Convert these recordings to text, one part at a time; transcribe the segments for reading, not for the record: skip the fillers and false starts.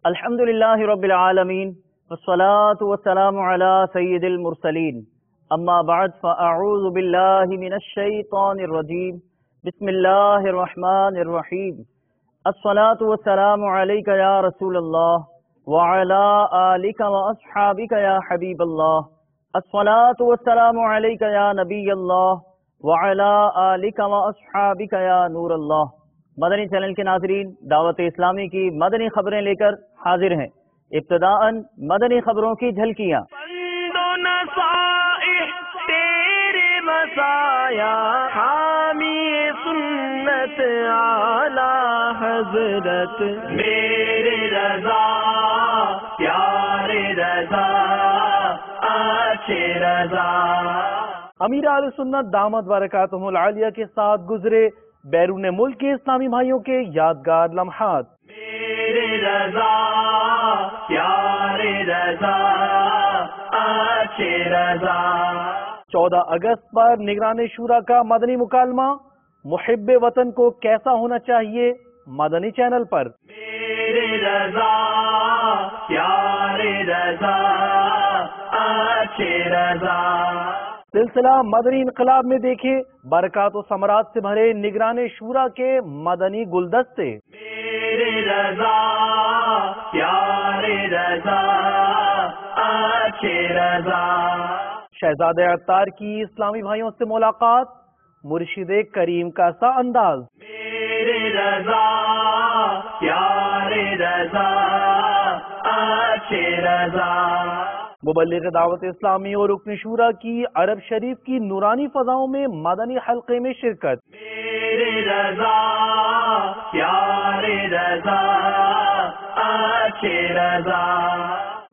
الحمد للہ رب العالمین والصلاة والسلام علی سید المرسلین اما بعد فاعوذ باللہ من الشیطان الرجیم بسم اللہ الرحمن الرحیم الصلاة والسلام علیک یا رسول اللہ وعلی آلک واصحابک یا حبیب اللہ الصلاة والسلام علیک یا نبی اللہ وعلی آلک واصحابک یا نور اللہ۔ مدنی چینل کے ناظرین، دعوت اسلامی کی مدنی خبریں لے کر حاضر ہیں۔ ابتداءً مدنی خبروں کی جھلکیاں۔ بند و نصائح تیرے مسایا حامی سنت اعلی حضرت میرے رضا پیارے رضا اچھے رضا۔ امیر اہل سنت دامت برکاتہم العالیہ کے ساتھ گزرے بیرون ملک کے اسلامی بھائیوں کے یادگار لمحات۔ میرے رضا پیارے رضا اچھے رضا۔ 14 اگست پر نگران شورا کا مدنی مکالمہ، محب وطن کو کیسا ہونا چاہیے، مدنی چینل پر۔ میرے رضا پیارے رضا اچھے رضا۔ سلسلہ مدنی انقلاب میں دیکھیں برکات و ثمرات سے بھرے نگران شورا کے مدنی گلدستے۔ میرے رضا پیارے رضا اچھے رضا۔ شہزاد عطار کی اسلامی بھائیوں سے ملاقات، مرشد کریم کا سا انداز۔ میرے رضا پیارے رضا اچھے رضا۔ مبلغ دعوت اسلامی اور رکن شورا کی عرب شریف کی نورانی فضاؤں میں مدنی حلقے میں شرکت۔ میرے رضا پیارے رضا اچھے رضا۔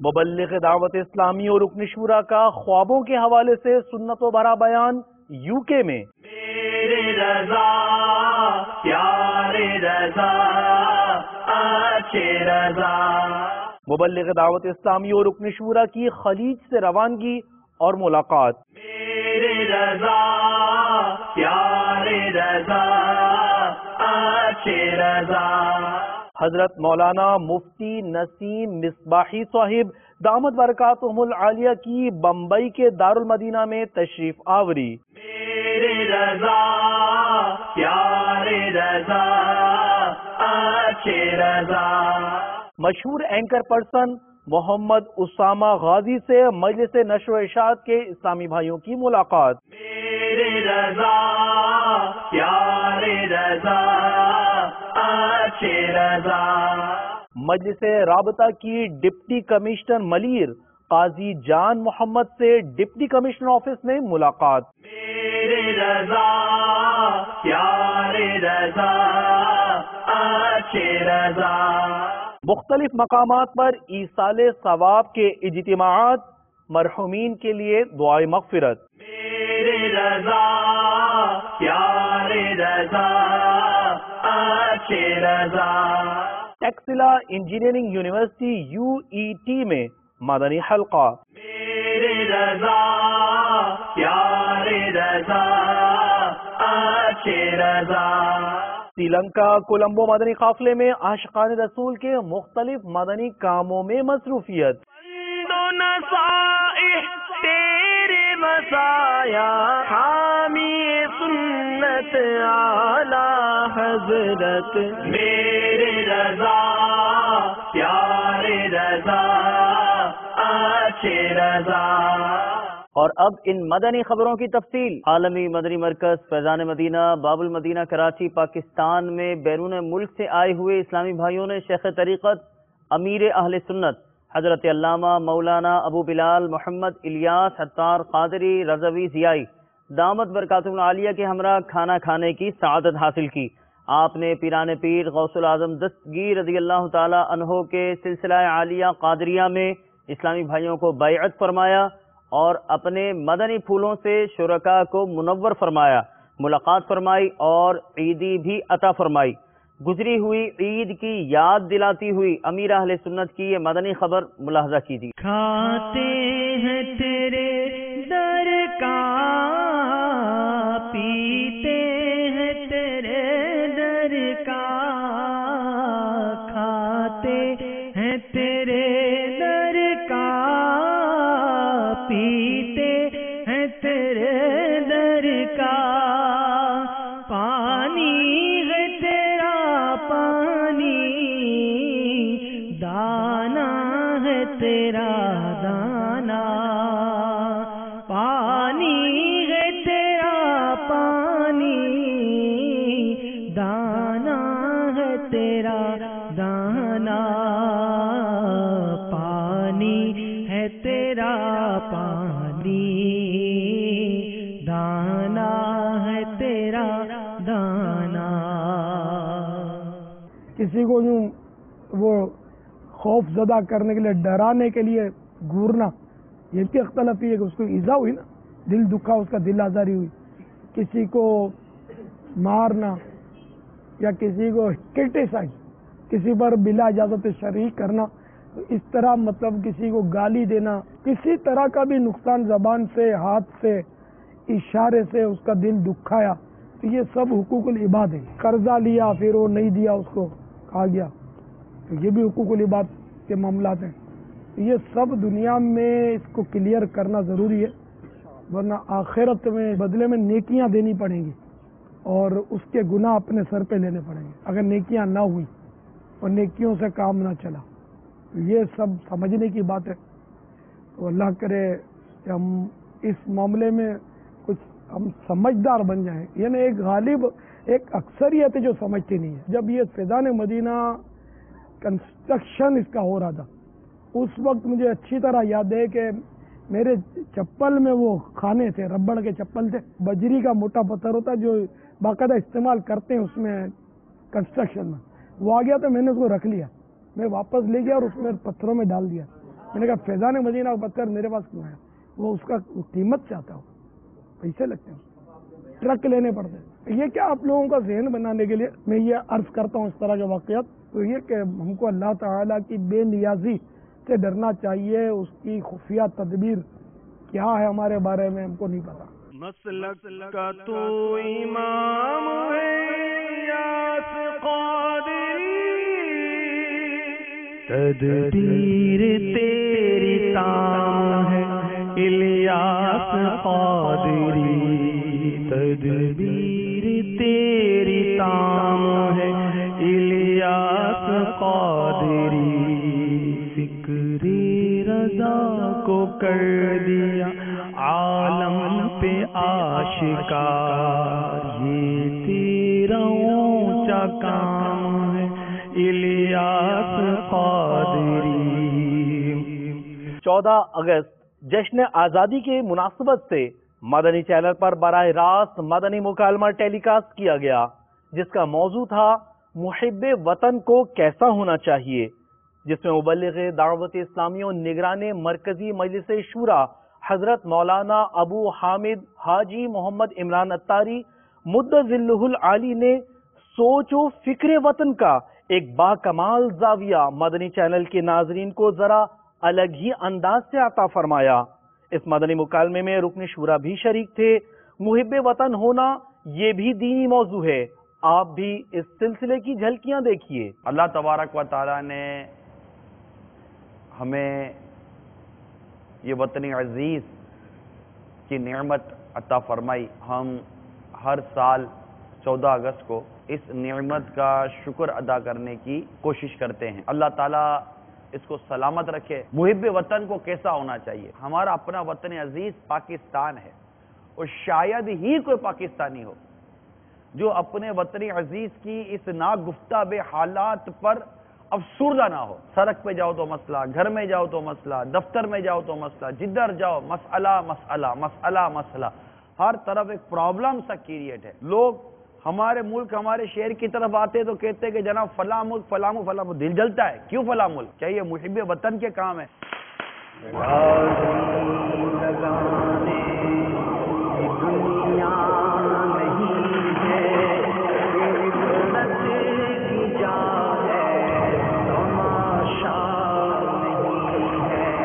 مبلغ دعوت اسلامی اور رکن شورا کا خوابوں کے حوالے سے سنت و برا بیان یو کے میں۔ میرے رضا پیارے رضا اچھے رضا۔ مبلغ دعوت اسلامی اور رکن شورا کی خلیج سے روانگی اور ملاقات۔ میرے رضا پیارے رضا اچھے رضا۔ حضرت مولانا مفتی نسیم مصباحی صاحب دامت برکاتہم العالیہ کی بمبئی کے دارالمدینہ میں تشریف آوری۔ میرے رضا پیارے رضا اچھے رضا۔ مشہور اینکر پرسن محمد اسامہ غازی سے مجلس نشر و ارشاد کے اسلامی بھائیوں کی ملاقات۔ میرے رضا پیارے رضا اچھے رضا۔ مجلس رابطہ کی ڈپٹی کمشنر ملیر قاضی جان محمد سے ڈپٹی کمشنر آفس میں ملاقات۔ میرے رضا پیارے رضا اچھے رضا۔ مختلف مقامات پر ایصال ثواب کے اجتماعات، مرحومین کے لیے دعائے مغفرت۔ میرے رضا پیارے رضا اچھے رضا۔ ٹیکسلا انجینئرنگ یونیورسٹی UET میں مدنی حلقہ۔ میرے رضا پیارے رضا اچھے رضا۔ سری لنکا کولمبو مدنی قافلے میں عاشقان رسول کے مختلف مدنی کاموں میں مصروفیت۔ بند و نصائح تیرے مسایا حامی سنت اعلی حضرت میرے رضا پیارے رضا اچھے رضا۔ اور اب ان مدنی خبروں کی تفصیل۔ عالمی مدنی مرکز فیضان مدینہ باب المدینہ کراچی پاکستان میں بیرون ملک سے آئے ہوئے اسلامی بھائیوں نے شیخ طریقت امیر اہل سنت حضرت علامہ مولانا ابو بلال محمد الیاس عطار قادری رضوی ضیائی دامت برکاتہم العالیہ کے ہمراہ کھانا کھانے کی سعادت حاصل کی۔ آپ نے پیران پیر غوث العظم دستگیر رضی اللہ تعالی عنہ کے سلسلہ عالیہ قادریہ میں اسلامی بھائیوں کو بیعت فرمایا اور اپنے مدنی پھولوں سے شرکاء کو منور فرمایا، ملاقات فرمائی اور عیدی بھی عطا فرمائی۔ گزری ہوئی عید کی یاد دلاتی ہوئی امیر اہل سنت کی یہ مدنی خبر ملاحظہ کیجیے۔ کھاتے ہیں تیرے در کا پیتے ہیں تیرے در کا، کھاتے ہیں تیرے در کا، پیتے ہیں تیرے در کا، پانی ہے تیرا پانی، دانا ہے تیرا دانا، پانی ہے تیرا پانی، دانا ہے تیرا دانا، پانی ہے تیرا پانی، دانا ہے تیرا دانا۔ کسی کو یوں وہ خوف زدہ کرنے کے لیے، ڈرانے کے لیے گورنا، یہ بھی اختلافی ہے کہ اس کو ایذا ہوئی نا، دل دکھا، اس کا دل آزاری ہوئی۔ کسی کو مارنا یا کسی کو کرٹیسائز، کسی پر بلا اجازت شرعی کرنا، اس طرح مطلب کسی کو گالی دینا، کسی طرح کا بھی نقصان زبان سے، ہاتھ سے، اشارے سے اس کا دل دکھایا، تو یہ سب حقوق العباد ہے۔ قرضہ لیا پھر وہ نہیں دیا، اس کو کہا گیا، تو یہ بھی حقوق العباد کے معاملات ہیں۔ یہ سب دنیا میں اس کو کلیئر کرنا ضروری ہے، ورنہ آخرت میں بدلے میں نیکیاں دینی پڑیں گی اور اس کے گناہ اپنے سر پہ لینے پڑیں گے اگر نیکیاں نہ ہوئی اور نیکیوں سے کام نہ چلا۔ یہ سب سمجھنے کی بات ہے، تو اللہ کرے کہ ہم اس معاملے میں کچھ ہم سمجھدار بن جائیں۔ یعنی ایک غالب، ایک اکثریت ہے جو سمجھتی نہیں ہے۔ جب یہ فیضان مدینہ کنسٹرکشن اس کا ہو رہا تھا، اس وقت مجھے اچھی طرح یاد ہے کہ میرے چپل میں وہ کھانے تھے، ربڑ کے چپل تھے، بجری کا موٹا پتھر ہوتا جو باقاعدہ استعمال کرتے ہیں اس میں کنسٹرکشن میں، وہ آ گیا تو میں نے اس کو رکھ لیا، میں واپس لے گیا اور اس میں پتھروں میں ڈال دیا۔ میں نے کہا فیضان مدینہ کا پتھر میرے پاس کیوں آیا؟ وہ اس کا قیمت سے آتا ہو، پیسے لگتے ہیں، ٹرک لینے پڑتے ہیں۔ یہ کیا آپ لوگوں کا ذہن بنانے کے لیے میں یہ عرض کرتا ہوں اس طرح کے واقعات، تو یہ کہ ہم کو اللہ تعالیٰ کی بے نیازی سے ڈرنا چاہیے، اس کی خفیہ تدبیر کیا ہے ہمارے بارے میں ہم کو نہیں پتا۔ مسلک کا تو امام ہے یاس قادری، تدبیر تیری تام ہے الیاس قادری، تدبیر تیری تام ہے الیاس قادری، فکر رضا کو کر دیا عالم پہ آشکار، یہ تیرا اونچا کام ہے الیاس قادری۔ 14 اگست جشن آزادی کے مناسبت سے مدنی چینل پر براہ راست مدنی مکالمہ ٹیلی کاسٹ کیا گیا، جس کا موضوع تھا محب وطن کو کیسا ہونا چاہیے، جس میں مبلغ دعوت اسلامی و نگران مرکزی مجلس شورا حضرت مولانا ابو حامد حاجی محمد عمران اتاری مد ظلہ العالی نے سوچ و فکر وطن کا ایک باکمال زاویہ مدنی چینل کے ناظرین کو ذرا الگ ہی انداز سے عطا فرمایا۔ اس مدنی مکالمے میں رکن شورا بھی شریک تھے۔ محب وطن ہونا یہ بھی دینی موضوع ہے، آپ بھی اس سلسلے کی جھلکیاں دیکھیے۔ اللہ تبارک و تعالیٰ نے ہمیں یہ وطن عزیز کی نعمت عطا فرمائی۔ ہم ہر سال 14 اگست کو اس نعمت کا شکر ادا کرنے کی کوشش کرتے ہیں۔ اللہ تعالیٰ اس کو سلامت رکھے۔ محب وطن کو کیسا ہونا چاہیے؟ ہمارا اپنا وطن عزیز پاکستان ہے، اور شاید ہی کوئی پاکستانی ہو جو اپنے وطن عزیز کی اس ناگفتہ حالات پر افسردہ نہ ہو۔ سڑک پہ جاؤ تو مسئلہ، گھر میں جاؤ تو مسئلہ، دفتر میں جاؤ تو مسئلہ، جدھر جاؤ مسئلہ مسئلہ مسئلہ مسئلہ، ہر طرف ایک پرابلم سا کریٹ ہے۔ لوگ ہمارے ملک، ہمارے شہر کی طرف آتے تو کہتے کہ جناب فلاں ملک فلاں ملک فلاں ملک، دل جلتا ہے، کیوں فلاں ملک؟ کیا یہ محب وطن کے کام ہے؟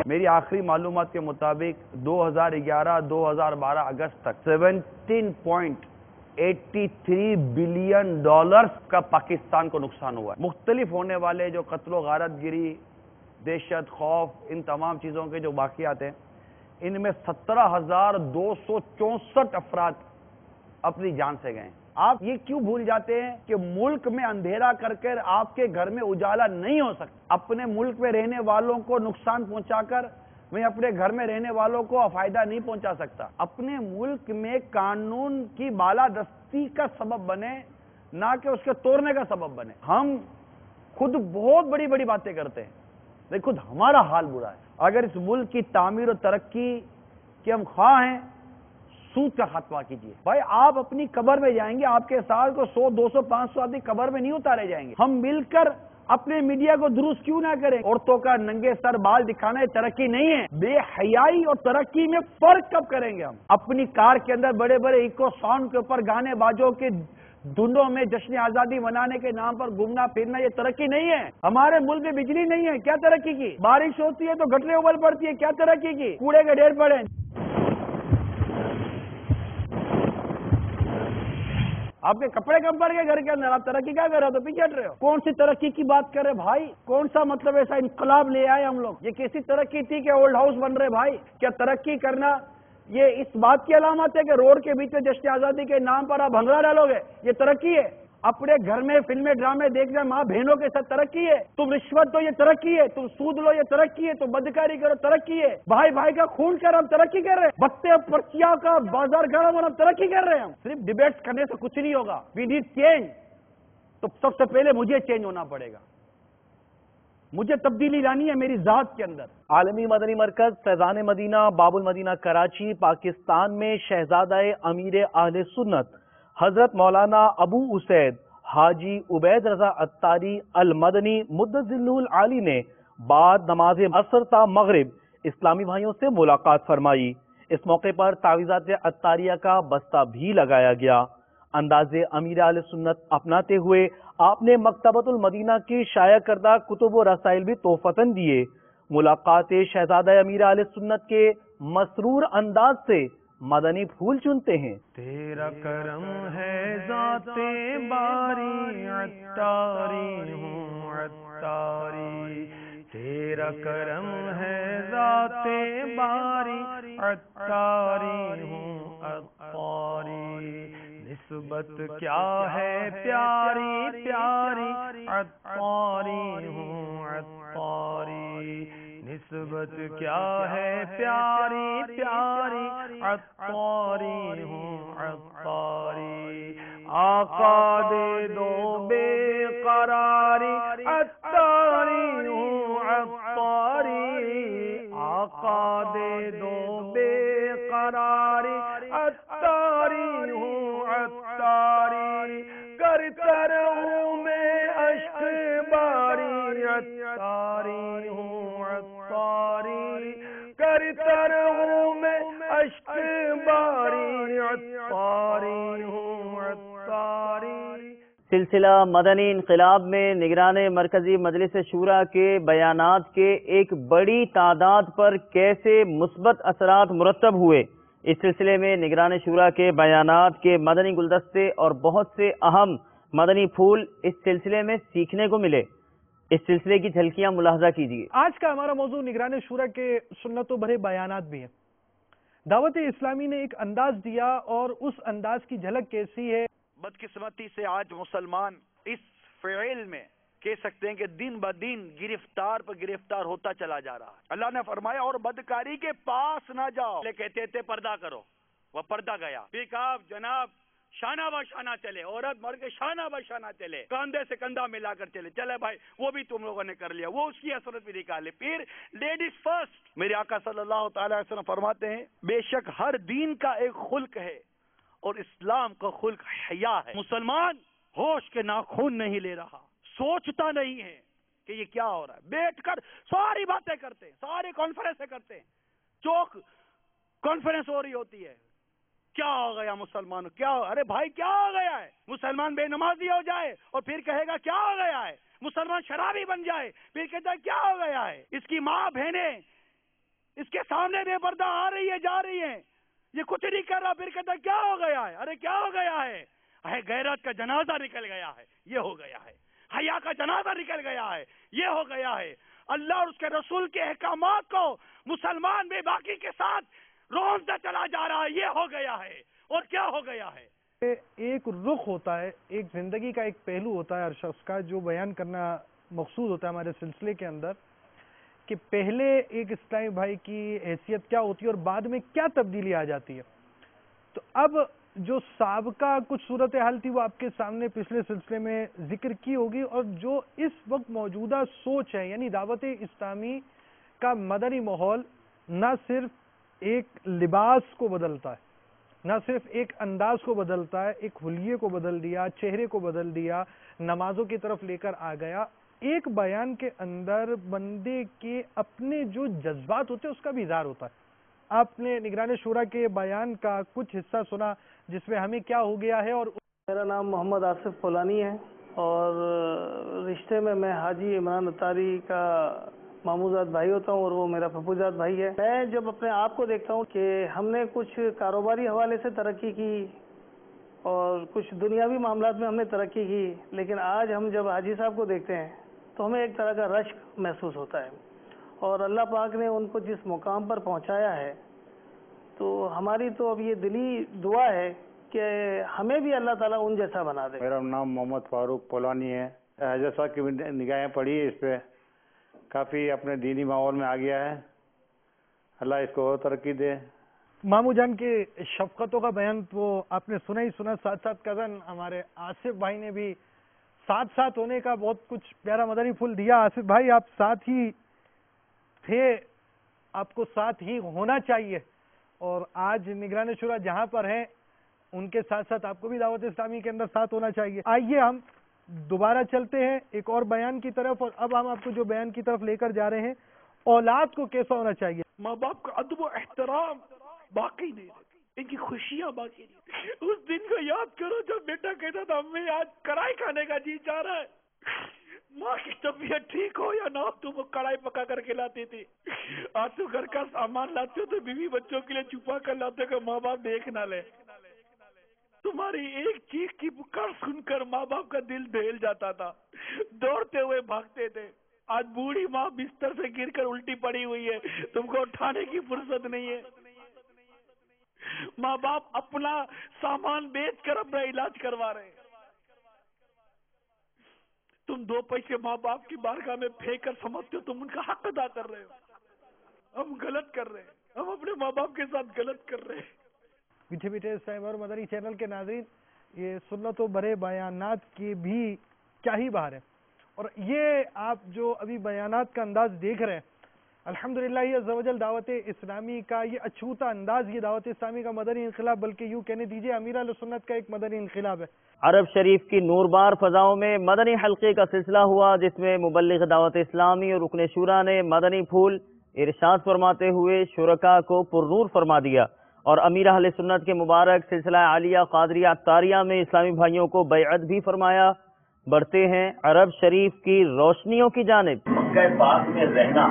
میری آخری معلومات کے مطابق 2011-2012 اگست تک 17.83 بلین ڈالرز کا پاکستان کو نقصان ہوا ہے۔ مختلف ہونے والے جو قتل و غارت گری دہشت، خوف، ان تمام چیزوں کے جو واقعات ہیں، ان میں 17,264 افراد اپنی جان سے گئے ہیں۔ آپ یہ کیوں بھول جاتے ہیں کہ ملک میں اندھیرا کر کر آپ کے گھر میں اجالا نہیں ہو سکتا؟ اپنے ملک میں رہنے والوں کو نقصان پہنچا کر میں اپنے گھر میں رہنے والوں کو فائدہ نہیں پہنچا سکتا۔ اپنے ملک میں قانون کی بالادستی کا سبب بنے، نہ کہ اس کے توڑنے کا سبب بنے۔ ہم خود بہت بڑی بڑی باتیں کرتے ہیں، لیکن خود ہمارا حال برا ہے۔ اگر اس ملک کی تعمیر و ترقی کے ہم خواہ ہیں، سود کا خاتمہ کیجیے۔ بھائی آپ اپنی قبر میں جائیں گے، آپ کے ساتھ کو 100، 200، 500 آدمی قبر میں نہیں اتارے جائیں گے۔ ہم مل کر اپنے میڈیا کو درست کیوں نہ کریں؟ عورتوں کا ننگے سر بال دکھانا یہ ترقی نہیں ہے۔ بے حیائی اور ترقی میں فرق کب کریں گے ہم؟ اپنی کار کے اندر بڑے بڑے ایکو ساؤنڈ کے اوپر گانے بازوں کے دھنوں میں جشن آزادی منانے کے نام پر گھومنا پھرنا یہ ترقی نہیں ہے۔ ہمارے ملک میں بجلی نہیں ہے، کیا ترقی کی؟ بارش ہوتی ہے تو گٹریں ابل پڑتی ہے، کیا ترقی کی؟ کوڑے کے ڈھیر پڑے۔ آپ کے کپڑے کم پڑ گئے گھر کے اندر، آپ ترقی کیا کر رہے ہو؟ تو پیچھے ہٹ رہے ہو۔ کون سی ترقی کی بات کر رہے بھائی؟ کون سا مطلب ایسا انقلاب لے آئے ہم لوگ؟ یہ کیسی ترقی تھی کہ اولڈ ہاؤس بن رہے بھائی؟ کیا ترقی کرنا یہ اس بات کی علامت ہے کہ روڈ کے بیچ میں جشن آزادی کے نام پر آپ بھنگڑا ڈالو گے؟ یہ ترقی ہے؟ اپنے گھر میں فلمیں ڈرامے دیکھنا ماں بہنوں کے ساتھ ترقی ہے؟ تم رشوت دو یہ ترقی ہے؟ تم سود لو یہ ترقی ہے؟ تم بدکاری کرو ترقی ہے؟ بھائی بھائی کا خون کر ہم ترقی کر رہے ہیں؟ بستے پرچیاں کا بازار گرم اور ہم ترقی کر رہے ہیں؟ ہم صرف ڈیبیٹس کرنے سے کچھ نہیں ہوگا۔ We need change. تو سب سے پہلے مجھے چینج ہونا پڑے گا، مجھے تبدیلی لانی ہے میری ذات کے اندر۔ عالمی مدنی مرکز فیضان مدینہ باب المدینہ کراچی پاکستان میں شہزادہ امیر اہل سنت حضرت مولانا ابو اسید حاجی عبید رضا عطاری المدنی مدظلہ العالی نے بعد نماز عصر تا مغرب اسلامی بھائیوں سے ملاقات فرمائی۔ اس موقع پر تعویذات عطاریہ کا بستہ بھی لگایا گیا۔ انداز امیر اہل سنت اپناتے ہوئے آپ نے مکتبۃ المدینہ کی شائع کردہ کتب و رسائل بھی تحفتاً دیے۔ ملاقات شہزادہ امیر اہل سنت کے مسرور انداز سے مدنی پھول چنتے ہیں۔ تیرا کرم ہے ذات باری عطاری ہوں عطاری، تیرا کرم ہے ذات باری عطاری ہوں عطاری، نسبت کیا ہے پیاری پیاری عطاری ہوں عطاری، نسبت کیا ہے پیاری پیاری عطاری ہوں عطاری، آقا دے دو بے قراری عطاری ہوں عطاری، آقا دے دو بے قراری عطاری ہوں عطاری، کرتا رہوں میں اشک باری عطاری ہوں عطاری، کرتا رہوں میں اشک باری عطاری ہوں عطاری۔ سلسلہ مدنی انقلاب میں نگران مرکزی مجلس شورا کے بیانات کے ایک بڑی تعداد پر کیسے مثبت اثرات مرتب ہوئے، اس سلسلے میں نگران شورا کے بیانات کے مدنی گلدستے اور بہت سے اہم مدنی پھول اس سلسلے میں سیکھنے کو ملے۔ اس سلسلے کی جھلکیاں ملاحظہ کیجیے۔ آج کا ہمارا موضوع نگران شورا کے سنتوں بھرے بیانات بھی ہیں۔ دعوت اسلامی نے ایک انداز دیا اور اس انداز کی جھلک کیسی ہے؟ بدقسمتی سے آج مسلمان اس فعل میں کہہ سکتے ہیں کہ دن بدن گرفتار پر گرفتار ہوتا چلا جا رہا ہے۔ اللہ نے فرمایا اور بدکاری کے پاس نہ جاؤ، کہتے تھے پردہ کرو، وہ پردہ گیا، پھر کہا جناب شانہ بہ شانہ چلے، عورت مرد کے شانہ بہ شانہ چلے، کاندھے سے کندھا ملا کر چلے، چلے بھائی وہ بھی تم لوگوں نے کر لیا، وہ اس کی اثرت بھی نکالے۔ پھر لیڈیز فرسٹ، میرے آقا صلی اللہ تعالی علیہ وسلم فرماتے ہیں بے شک ہر دین کا ایک خلق ہے اور اسلام کا خلق حیا ہے۔ مسلمان ہوش کے ناخن نہیں لے رہا، سوچتا نہیں ہے کہ یہ کیا ہو رہا ہے، بیٹھ کر ساری باتیں کرتے ہیں، ساری کانفرنسیں کرتے ہیں، چوک کانفرنس ہو رہی ہوتی ہے، کیا ہو گیا مسلمانوں، کیا ہو، ارے بھائی کیا ہو گیا ہے؟ مسلمان بے نمازی ہو جائے اور پھر کہے گا کیا ہو گیا ہے، مسلمان شرابی بن جائے پھر کہتا ہے کیا ہو گیا ہے، اس کی ماں بہنیں اس کے سامنے بے پردہ آ رہی ہے جا رہی ہیں، یہ کچھ نہیں کر رہا، پھر کہتا ہے کیا ہو گیا ہے، ارے کیا ہو گیا ہے، غیرت کا جنازہ نکل گیا ہے، یہ ہو گیا ہے، حیا کا جنازہ نکل گیا ہے، یہ ہو گیا ہے، اللہ اور اس کے رسول کے احکامات کو مسلمان بے باکی کے ساتھ روندہ چلا جا رہا ہے. یہ ہو گیا ہے. اور کیا ہو گیا ہے؟ ایک رخ ہوتا ہے، ایک زندگی کا ایک پہلو ہوتا ہے ہر شخص کا جو بیان کرنا مقصود ہوتا ہے ہمارے سلسلے کے اندر، کہ پہلے ایک اسلامی بھائی کی حیثیت کیا ہوتی ہے اور بعد میں کیا تبدیلی آ جاتی ہے. تو اب جو سابقہ کچھ صورتحال تھی وہ آپ کے سامنے پچھلے سلسلے میں ذکر کی ہوگی، اور جو اس وقت موجودہ سوچ ہے، یعنی دعوت اسلامی کا مدنی ماحول نہ صرف ایک لباس کو بدلتا ہے، نہ صرف ایک انداز کو بدلتا ہے، ایک حلیے کو بدل دیا، چہرے کو بدل دیا، نمازوں کی طرف لے کر آ گیا. ایک بیان کے اندر بندے کے اپنے جو جذبات ہوتے ہیں اس کا بھی اظہار ہوتا ہے. آپ نے نگران شورا کے بیان کا کچھ حصہ سنا جس میں ہمیں کیا ہو گیا ہے. اور میرا نام محمد آصف فولانی ہے اور رشتے میں حاجی عمران اتاری کا ماموزاد بھائی ہوتا ہوں اور وہ میرا پھپھوزاد بھائی ہے. میں جب اپنے آپ کو دیکھتا ہوں کہ ہم نے کچھ کاروباری حوالے سے ترقی کی اور کچھ دنیاوی معاملات میں ہم نے ترقی کی، لیکن آج ہم جب حاجی صاحب کو دیکھتے ہیں تو ہمیں ایک طرح کا رشک محسوس ہوتا ہے. اور اللہ پاک نے ان کو جس مقام پر پہنچایا ہے تو ہماری تو اب یہ دلی دعا ہے کہ ہمیں بھی اللہ تعالیٰ ان جیسا بنا دے. میرا نام محمد فاروق پولانی ہے. حضرت صاحب کی نگاہیں پڑھی اس پہ کافی اپنے دینی ماحول میں آ گیا ہے. اللہ اس کو اور ترقی دے. مامو جان کے شفقتوں کا بیان تو آپ نے سنا ہی سنا. ساتھ ساتھ کزن ہمارے آصف بھائی نے بھی ساتھ ساتھ ہونے کا بہت کچھ پیارا مدنی پھول دیا. آصف بھائی آپ ساتھ ہی تھے، آپ کو ساتھ ہی ہونا چاہیے، اور آج نگران شورا جہاں پر ہیں ان کے ساتھ ساتھ آپ کو بھی دعوت اسلامی کے اندر ساتھ ہونا چاہیے. آئیے ہم دوبارہ چلتے ہیں ایک اور بیان کی طرف، اور اب ہم آپ کو جو بیان کی طرف لے کر جا رہے ہیں اولاد کو کیسا ہونا چاہیے. ماں باپ کا ادب و احترام باقی نہیں رہتے، ان کی خوشیاں باقی نہیں. اس دن کو یاد کرو جب بیٹا کہتا تھا امی آج کڑھائی کھانے کا جی چاہ رہا ہے. ماں کی طبیعت ٹھیک ہو یا نہ ہو تم وہ کڑھائی پکا کر کے لاتی تھی. آج تو گھر کا سامان لاتے ہو تو بیوی بچوں کے لیے چھپا کر لاتے کہ ماں باپ دیکھ نہ لے. تمہاری ایک چیخ کی پکار سن کر ماں باپ کا دل دہل جاتا تھا، دوڑتے ہوئے بھاگتے تھے. آج بوڑھی ماں بستر سے گر کر الٹی پڑی ہوئی ہے، تم کو اٹھانے کی فرصت نہیں ہے. ماں باپ اپنا سامان بیچ کر اپنا علاج کروا رہے ہیں. تم دو پیسے ماں باپ کی بارگاہ میں پھینک کر سمجھتے ہو تم ان کا حق ادا کر رہے ہو. ہم غلط کر رہے ہیں، ہم اپنے ماں باپ کے ساتھ غلط کر رہے ہیں. میٹھے میٹھے اسلام اور مدنی چینل کے ناظرین، یہ سنت و برے بیانات کی بھی کیا ہی بہار ہے. اور یہ آپ جو ابھی بیانات کا انداز دیکھ رہے ہیں، الحمدللہ یہ عز و جل دعوت اسلامی کا یہ اچھوتا انداز، یہ دعوت اسلامی کا مدنی انقلاب، بلکہ یوں کہنے دیجئے امیر اہل سنت کا ایک مدنی انقلاب ہے. عرب شریف کی نوربار فضاؤں میں مدنی حلقے کا سلسلہ ہوا، جس میں مبلغ دعوت اسلامی اور رکن شورا نے مدنی پھول ارشاد فرماتے ہوئے شرکاء کو پرنور فرما دیا، اور امیر اہل سنت کے مبارک سلسلہ عالیہ قادریہ عطاریہ میں اسلامی بھائیوں کو بیعت بھی فرمایا. بڑھتے ہیں عرب شریف کی روشنیوں کی جانب. مکہ پاک میں رہنا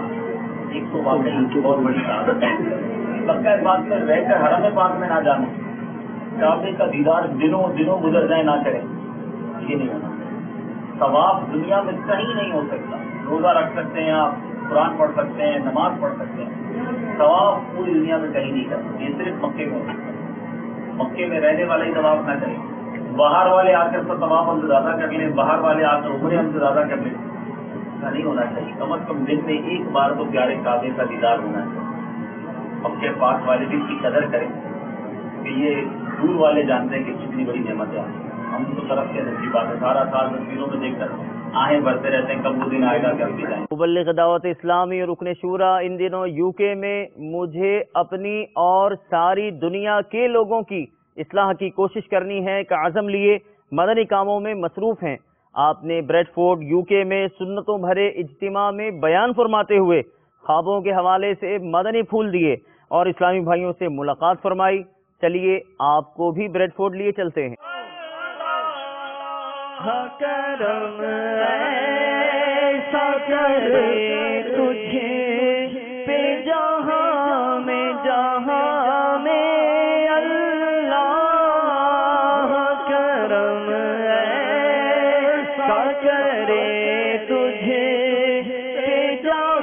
ایک تو واقعی بہت بڑی سعادت ہے. مکہ پاک میں رہ کر حرم پاک میں نہ جانا، کعبے کا دیدار دنوں گزر جائے نہ کریں، یہ نہیں ہونا. ثواب دنیا میں کہیں نہیں ہو سکتا. روزہ رکھ سکتے ہیں آپ، قرآن پڑھ سکتے ہیں، نماز پڑھ سکتے ہیں، ثواب پوری دنیا میں کہیں نہیں کرتا. یہ صرف مکے میں ہوتا ہے. مکے میں رہنے والے ہی طواف نہ کریں. باہر والے آ کر طواف ہم سے زیادہ کر لیں، باہر والے آ کر عمرے ہم سے زیادہ کر لیں، ایسا نہیں ہونا چاہیے. کم از کم دن میں ایک بار تو پیارے کعبے کا دیدار ہونا چاہیے. مکے پاک والے بھی اس کی قدر کریں کہ یہ دور والے جانتے ہیں کہ کتنی بڑی نعمت ہے. ہم تو طرف کے نصیب بات ہے، سارا سال تصویروں میں دیکھ کر آہیں بڑھتے رہتے ہیں، کب وہ دن آئے گا کہ ہم بھی جائیں. مبلغ دعوت اسلامی اور رکن شورا ان دنوں یو کے میں مجھے اپنی اور ساری دنیا کے لوگوں کی اصلاح کی کوشش کرنی ہے کا عزم لیے مدنی کاموں میں مصروف ہیں. آپ نے بریڈ فورڈ یو کے میں سنتوں بھرے اجتماع میں بیان فرماتے ہوئے خوابوں کے حوالے سے مدنی پھول دیے اور اسلامی بھائیوں سے ملاقات فرمائی. چلیے آپ کو بھی بریڈ فورڈ لیے چلتے ہیں. کرم ایسا کرے تجھے پہ جہاں میں اللہ، کرم ایسا کرے تجھے پہ جہاں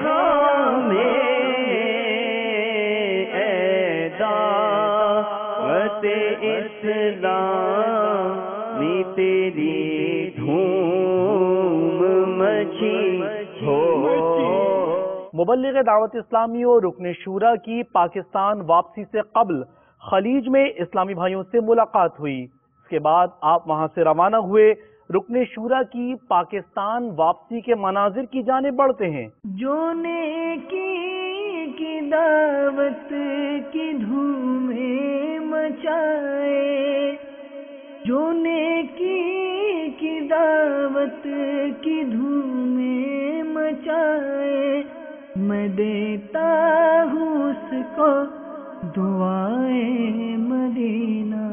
اسلامی تیری دھوم مچی ہو. مبلغ دعوت اسلامی اور رکن شورا کی پاکستان واپسی سے قبل خلیج میں اسلامی بھائیوں سے ملاقات ہوئی. اس کے بعد آپ وہاں سے روانہ ہوئے. رکن شورا کی پاکستان واپسی کے مناظر کی جانب بڑھتے ہیں. جو نیکی کی دعوت کی دھومیں مچائے، جو نیکی کی دعوت کی دھومیں مچائے، میں دیتا ہوں اس کو دعائیں مدینہ.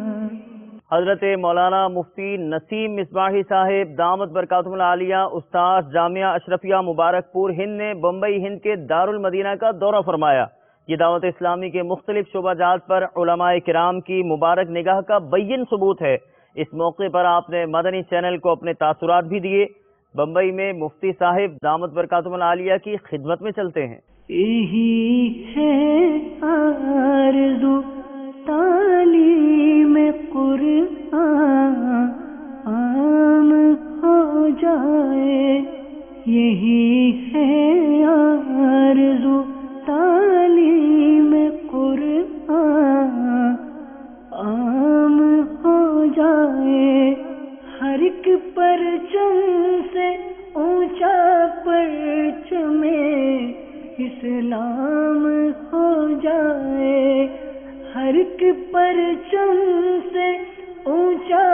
حضرت مولانا مفتی نسیم مصباحی صاحب دامت برکاتہم العالیہ استاذ جامعہ اشرفیہ مبارک پور ہند نے بمبئی ہند کے دارالمدینہ کا دورہ فرمایا. یہ دعوت اسلامی کے مختلف شعبہ جات پر علماء کرام کی مبارک نگاہ کا بین ثبوت ہے. اس موقع پر آپ نے مدنی چینل کو اپنے تاثرات بھی دیے. بمبئی میں مفتی صاحب دامت برکاتہم العالیہ کی خدمت میں چلتے ہیں. یہی ہے آرزو تعلیم قرآن عام ہو جائے، یہی ہے آرزو تعلیم قرآن عام ہو جائے، ہر ایک پرچم سے اونچا پرچم اسلام ہو جائے، ہر ایک پرچم سے اونچا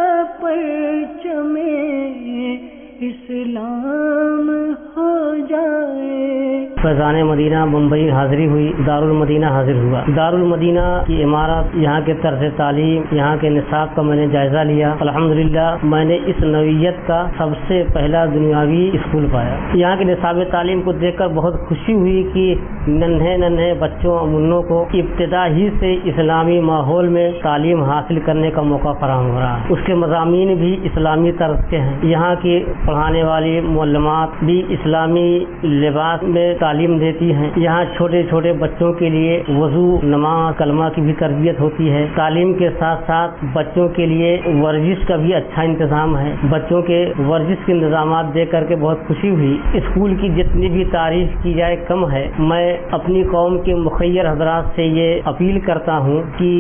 پرچم اسلام ہو جائے. فیضان مدینہ بمبئی حاضری ہوئی، دارالمدینہ حاضر ہوا. دارالمدینہ کی عمارت، یہاں کے طرز تعلیم، یہاں کے نصاب کا میں نے جائزہ لیا. الحمدللہ میں نے اس نوعیت کا سب سے پہلا دنیاوی اسکول پایا. یہاں کے نصاب تعلیم کو دیکھ کر بہت خوشی ہوئی کہ ننھے بچوں اور منوں کو ابتدا ہی سے اسلامی ماحول میں تعلیم حاصل کرنے کا موقع فراہم ہو رہا ہے. اس کے مضامین بھی اسلامی طرز کے ہیں. یہاں کی پڑھانے والی معلمات بھی اسلامی لباس میں تعلیم دیتی ہیں. یہاں چھوٹے چھوٹے بچوں کے لیے وضو، نماز، کلمہ کی بھی تربیت ہوتی ہے. تعلیم کے ساتھ ساتھ بچوں کے لیے ورزش کا بھی اچھا انتظام ہے. بچوں کے ورزش کے انتظامات دیکھ کر کے بہت خوشی ہوئی. اسکول کی جتنی بھی تعریف کی جائے کم ہے. میں اپنی قوم کے مخیر حضرات سے یہ اپیل کرتا ہوں کہ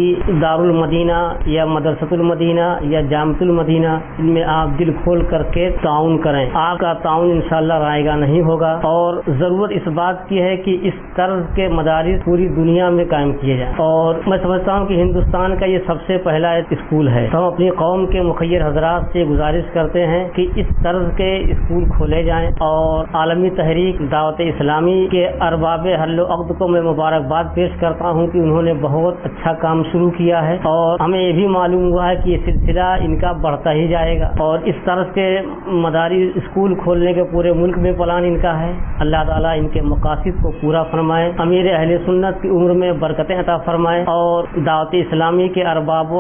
دارالمدینہ یا مدرسۃ المدینہ یا جامعۃ المدینہ ان میں آپ دل کھول کر کے تعاون کریں. آپ کا تعاون انشاءاللہ رائے گا نہیں ہوگا. اور ضرورت اس بات کی ہے کہ اس طرز کے مدارس پوری دنیا میں قائم کیے جائیں. اور میں سمجھتا ہوں کہ ہندوستان کا یہ سب سے پہلا اسکول ہے. ہم اپنی قوم کے مخیر حضرات سے گزارش کرتے ہیں کہ اس طرز کے اسکول کھولے جائیں. اور عالمی تحریک دعوت اسلامی کے ارباب حل و عقد کو میں مبارکباد پیش کرتا ہوں کہ انہوں نے بہت اچھا کام شروع کیا ہے. اور ہمیں یہ بھی معلوم ہوا ہے کہ یہ سلسلہ ان کا بڑھتا ہی جائے گا. اور اس طرز کے مدارس اسکول کھولنے کے پورے ملک میں پلان ان کا ہے. اللہ تعالیٰ ان کے مقاصد کو پورا فرمائے. امیر اہل سنت کی عمر میں برکتیں عطا فرمائے. اور دعوت اسلامی کے ارباب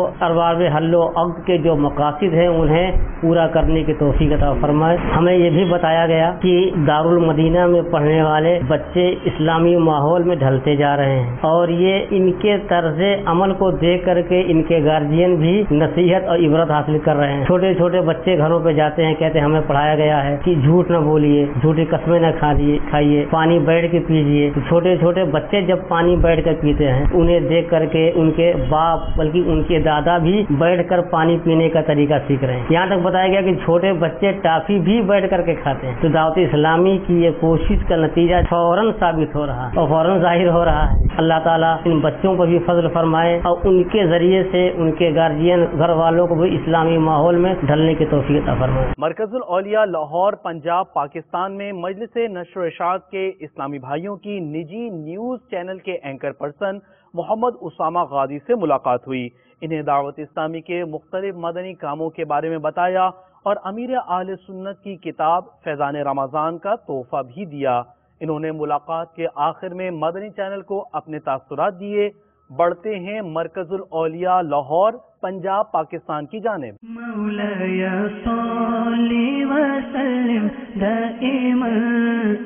حل و عقد کے جو مقاصد ہیں انہیں پورا کرنے کی توفیق عطا فرمائے. ہمیں یہ بھی بتایا گیا کہ دارالمدینہ میں پڑھنے والے بچے اسلامی ماحول میں ڈھلتے جا رہے ہیں. اور یہ ان کے طرز عمل کو دیکھ کر کے ان کے گارجین بھی نصیحت اور عبرت حاصل کر رہے ہیں. چھوٹے چھوٹے بچے گھروں پہ جاتے ہیں، کہتے ہیں ہمیں پڑھایا گیا ہے کہ جھوٹ نہ بولیے، جھوٹی قسمیں نہ کھائیے، پانی بیٹھ کے پیجیے. چھوٹے چھوٹے بچے جب پانی بیٹھ کر پیتے ہیں انہیں دیکھ کر کے ان کے باپ بلکہ ان کے دادا بھی بیٹھ کر پانی پینے کا طریقہ سیکھ رہے ہیں. یہاں تک بتایا گیا کہ چھوٹے بچے ٹافی بھی بیٹھ کر کے کھاتے ہیں. تو دعوت اسلامی کی یہ کوشش کا نتیجہ فوراً ثابت ہو رہا ہے اور فوراً ظاہر ہو رہا ہے. اللہ تعالیٰ ان بچوں پر بھی فضل فرمائے اور ان کے ذریعے سے ان کے گارجین گھر والوں کو بھی اسلامی ماحول میں ڈھلنے کی توفیق عطا فرمائے. مرکز الاولیاء لاہور پنجاب پاکستان میں مجلس نشر و اشاعت کے اسلامی بھائیوں کی نجی نیوز چینل کے اینکر پرسن محمد اسامہ غازی سے ملاقات ہوئی. انہیں دعوت اسلامی کے مختلف مدنی کاموں کے بارے میں بتایا اور امیر اہل سنت کی کتاب فیضان رمضان کا تحفہ بھی دیا. انہوں نے ملاقات کے آخر میں مدنی چینل کو اپنے تاثرات دیے. بڑھتے ہیں مرکز الاولیاء لاہور پنجاب پاکستان کی جانب۔ مولاي صل وسلم دائما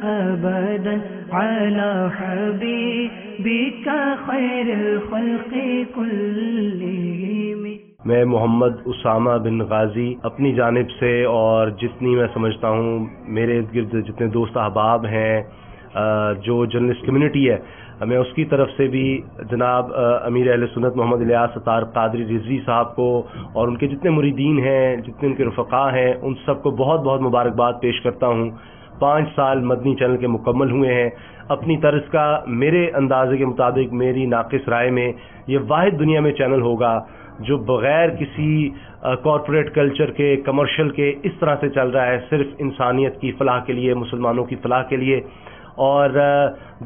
ابدا على حبيبك خير الخلق كلهم۔ میں محمد اسامہ بن غازی اپنی جانب سے اور جتنی میں سمجھتا ہوں میرے ارد گرد جتنے دوست احباب ہیں، جو جرنلسٹ کمیونٹی ہے، میں اس کی طرف سے بھی جناب امیر اہل سنت محمد الیاس ستار قادری رضوی صاحب کو اور ان کے جتنے مریدین ہیں، جتنے ان کے رفقا ہیں، ان سب کو بہت بہت مبارکباد پیش کرتا ہوں۔ 5 سال مدنی چینل کے مکمل ہوئے ہیں۔ اپنی طرز کا میرے اندازے کے مطابق، میری ناقص رائے میں، یہ واحد دنیا میں چینل ہوگا جو بغیر کسی کارپوریٹ کلچر کے، کمرشل کے، اس طرح سے چل رہا ہے، صرف انسانیت کی فلاح کے لیے، مسلمانوں کی فلاح کے لیے۔ اور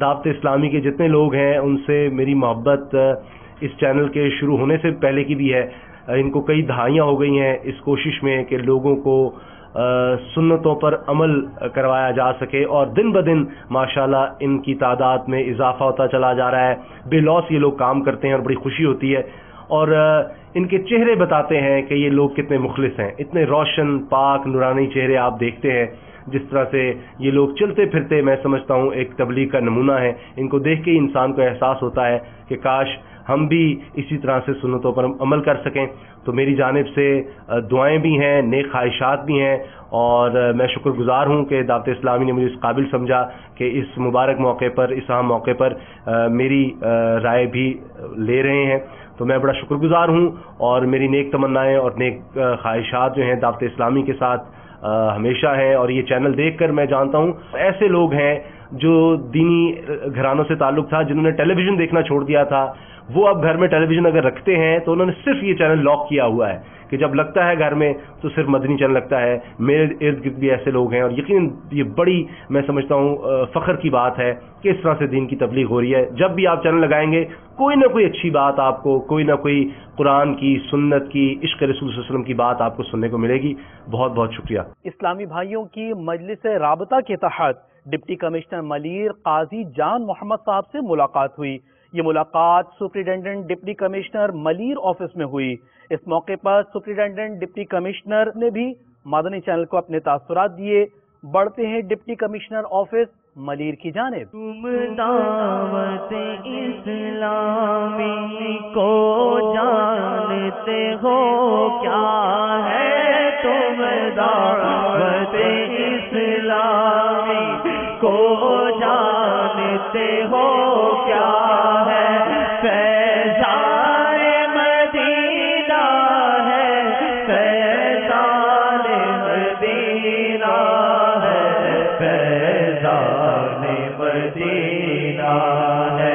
دعوت اسلامی کے جتنے لوگ ہیں ان سے میری محبت اس چینل کے شروع ہونے سے پہلے کی بھی ہے۔ ان کو کئی دہائیاں ہو گئی ہیں اس کوشش میں کہ لوگوں کو سنتوں پر عمل کروایا جا سکے، اور دن بدن ماشاءاللہ ان کی تعداد میں اضافہ ہوتا چلا جا رہا ہے۔ بے لوث یہ لوگ کام کرتے ہیں اور بڑی خوشی ہوتی ہے، اور ان کے چہرے بتاتے ہیں کہ یہ لوگ کتنے مخلص ہیں۔ اتنے روشن، پاک، نورانی چہرے آپ دیکھتے ہیں، جس طرح سے یہ لوگ چلتے پھرتے، میں سمجھتا ہوں ایک تبلیغ کا نمونہ ہے۔ ان کو دیکھ کے ہی انسان کو احساس ہوتا ہے کہ کاش ہم بھی اسی طرح سے سنتوں پر عمل کر سکیں۔ تو میری جانب سے دعائیں بھی ہیں، نیک خواہشات بھی ہیں، اور میں شکر گزار ہوں کہ دعوت اسلامی نے مجھے اس قابل سمجھا کہ اس مبارک موقع پر، اس اہم موقع پر میری رائے بھی لے رہے ہیں۔ تو میں بڑا شکر گزار ہوں، اور میری نیک تمنائیں اور نیک خواہشات جو ہیں دعوت اسلامی کے ساتھ ہمیشہ ہیں۔ اور یہ چینل دیکھ کر میں جانتا ہوں ایسے لوگ ہیں جو دینی گھرانوں سے تعلق تھا، جنہوں نے ٹیلی ویژن دیکھنا چھوڑ دیا تھا، وہ اب گھر میں ٹیلی ویژن اگر رکھتے ہیں تو انہوں نے صرف یہ چینل لاک کیا ہوا ہے کہ جب لگتا ہے گھر میں تو صرف مدنی چینل لگتا ہے۔ میرے ارد گرد بھی ایسے لوگ ہیں، اور یقیناً یہ بڑی، میں سمجھتا ہوں، فخر کی بات ہے کہ اس طرح سے دین کی تبلیغ ہو رہی ہے۔ جب بھی آپ چینل لگائیں گے کوئی نہ کوئی اچھی بات آپ کو، کوئی نہ کوئی قرآن کی، سنت کی، عشق رسول صلی اللہ علیہ وسلم کی بات آپ کو سننے کو ملے گی۔ بہت بہت شکریہ۔ اسلامی بھائیوں کی مجلس رابطہ کے تحت ڈپٹی کمشنر ملیر قاضی جان محمد صاحب سے ملاقات ہوئی۔ یہ ملاقات superintendent deputy commissioner Malir office میں ہوئی۔ اس موقع پر سپرنٹینڈنٹ ڈپٹی کمشنر نے بھی مدنی چینل کو اپنے تاثرات دیے۔ بڑھتے ہیں ڈپٹی کمشنر آفس ملیر کی جانب۔ تم دعوت اسلامی کو جانتے ہو کیا ہے، تم دعوت اسلامی کو جانتے ہو کیا ہے، فیضان مدینہ ہے، فیضان مدینہ ہے، فیضان مدینہ ہے،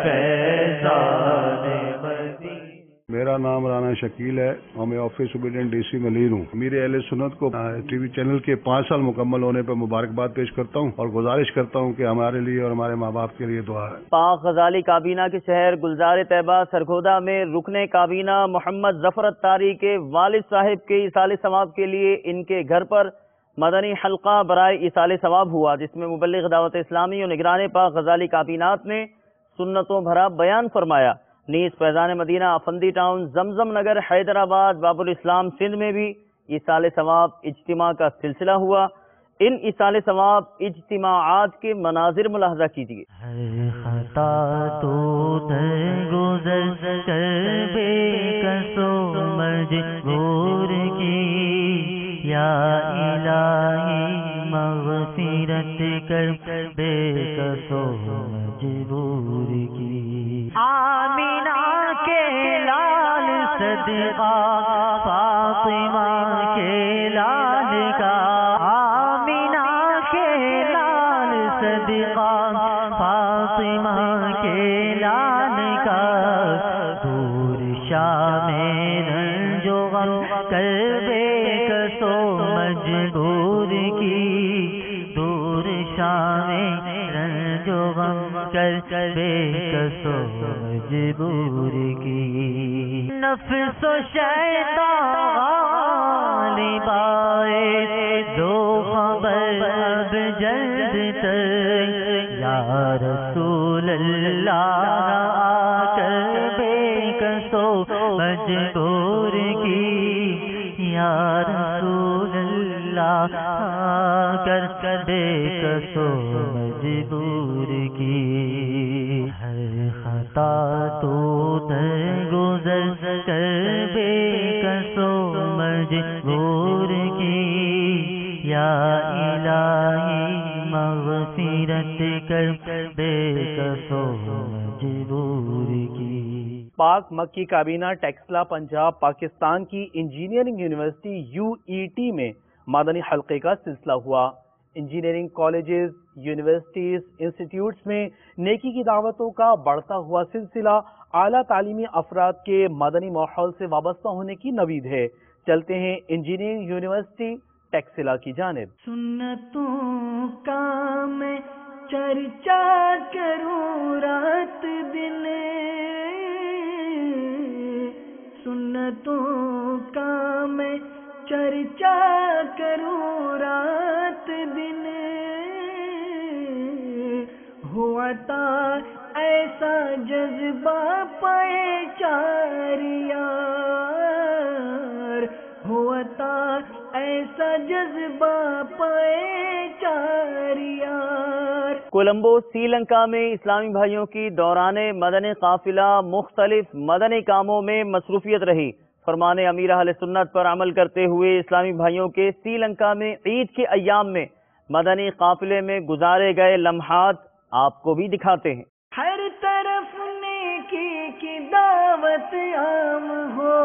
فیضان مدینہ۔ میرا نام رانا شکیل ہے اور میں office superintendent D C Malir ہوں۔ میرے اہل سنت کو ٹی وی چینل کے 5 سال مکمل ہونے پر مبارکباد پیش کرتا ہوں اور گزارش کرتا ہوں کہ ہمارے لیے اور ہمارے ماں باپ کے لیے دعا ہے۔ پاک غزالی کابینہ کے شہر گلزار طیبہ سرگودا میں رکن کابینہ محمد ظفر اتاری کے والد صاحب کے ایصال ثواب کے لیے ان کے گھر پر مدنی حلقہ برائے ایصال ثواب ہوا، جس میں مبلغ دعوت اسلامی اور نگران پاک غزالی کابینات نے سنتوں بھرا بیان فرمایا۔ نیز فیضان مدینہ افندی ٹاؤن زمزم نگر حیدرآباد باب الاسلام سندھ میں بھی ایصال ثواب اجتماع کا سلسلہ ہوا۔ ان ایصال ثواب اجتماعات کے مناظر ملاحظہ کیجیے۔ ہر خطا تو درگزر کر بے کسو مجبور کی، یا الہی مغفرت کر بے کسو مجبور کی۔ آمینہ کے لال صدقہ فاطمہ کے لال کا، آمینہ کے لال صدقہ فاطمہ کے لال کا، دور شام رنج و غم کر بے کسو مجبور کی، دور شام رنج و غم کر بے کسو مجبور کی۔ نفس و شیطان غالب آئے، دو خبر اب جلد تر، یا رسول اللہ آ کر مجبور کی یا رسول اللہ کر دے کسو مجبور کی ہر خطا تو درگزر کر بے کسو مجبور کی یا الہی مغفرت کر بے کسو مجبور کی۔ پاک مکی کابینہ ٹیکسلا پنجاب پاکستان کی انجینئرنگ یونیورسٹی UET میں مدنی حلقے کا سلسلہ ہوا۔ انجینئرنگ کالجز، یونیورسٹیز، انسٹیٹیوٹس میں نیکی کی دعوتوں کا بڑھتا ہوا سلسلہ اعلیٰ تعلیمی افراد کے مدنی ماحول سے وابستہ ہونے کی نوید ہے۔ چلتے ہیں انجینئرنگ یونیورسٹی ٹیکسلا کی جانب۔ سنتوں کا میں چرچا کروں رات دن، سنتوں کا میں چرچا کروں رات دن، ہوا تا ایسا جذبہ پائے چار یار، ہوا تا ایسا جذبہ پائے چار یار۔ کولمبو سری لنکا میں اسلامی بھائیوں کی دوران مدنی قافلہ مختلف مدنی کاموں میں مصروفیت رہی۔ فرمان امیر اہل سنت پر عمل کرتے ہوئے اسلامی بھائیوں کے سری لنکا میں عید کے ایام میں مدنی قافلے میں گزارے گئے لمحات آپ کو بھی دکھاتے ہیں۔ ہر طرف نیکی کی دعوت عام ہو،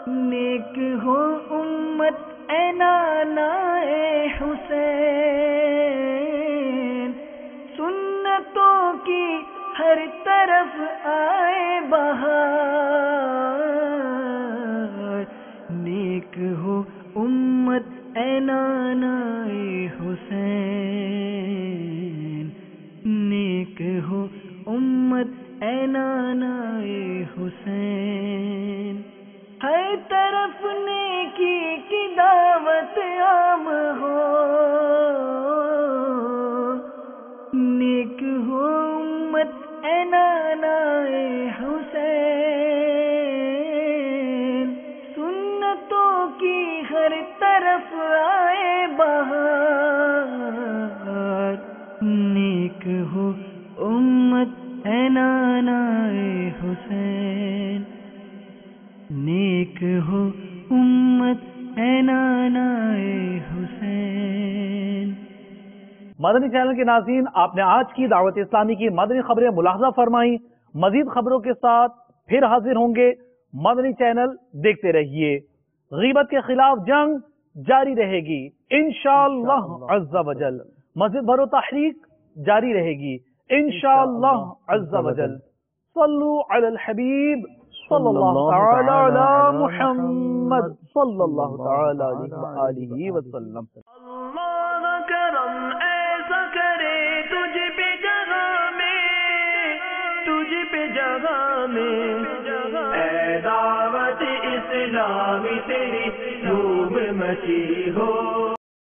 نیک ہو امت اے نانا اے حسین، سنتوں کی ہر طرف آئے بہار، نیک ہو امت اے نانا اے حسین، نیک ہو امت اے نانا اے حسین، ہر طرف نیکی کی دعوت عام ہو، نیک ہو امت اے نانا اے حسین، سنتوں کی ہر طرف آئے بہار، نیک ہو امت اے نانا اے حسین، نیک ہو امت اے نانا اے حسین۔ مدنی چینل کے ناظرین، آپ نے آج کی دعوت اسلامی کی مدنی خبریں ملاحظہ فرمائیں۔ مزید خبروں کے ساتھ پھر حاضر ہوں گے۔ مدنی چینل دیکھتے رہیے۔ غیبت کے خلاف جنگ جاری رہے گی انشاءاللہ عز و جل۔ مزید بھر و تحریک جاری رہے گی انشاءاللہ عز و جل۔ صلو علی الحبیب صلی اللہ تعالی علی محمد صلی اللہ تعالی علیہ وآلہ وسلم۔ اللہ کرم ایسا کرے تجھ پہ جگہ میں، تجھ پہ جگہ میں، اے دعوت اسلامی تیری دھوم مچی ہو۔